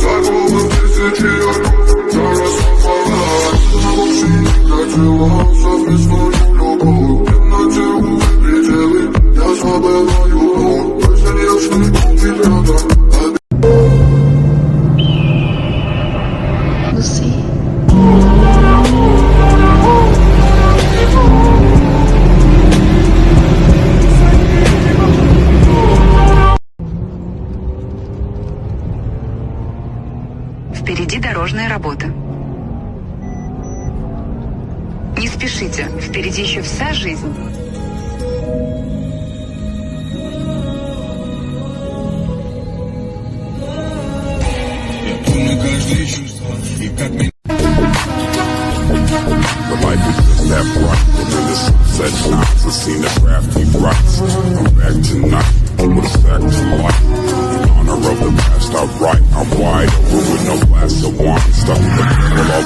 Кайфовым тысячи огней, я рассыпала. На больше не хотела совместную любовь. В темноте увы пределы, я забываю боль. Больше не шли купить рядом. Lucy. Впереди дорожная работа. Не спешите, впереди еще вся жизнь. Я помню каждое чувство и как меня. The life is just that bright. And then the sunset shines. I seen the craft keep rights. I'm back tonight with a sack to life. In honor of the past I write. I'm wide open with no glass of wine. Stuck in the barrel all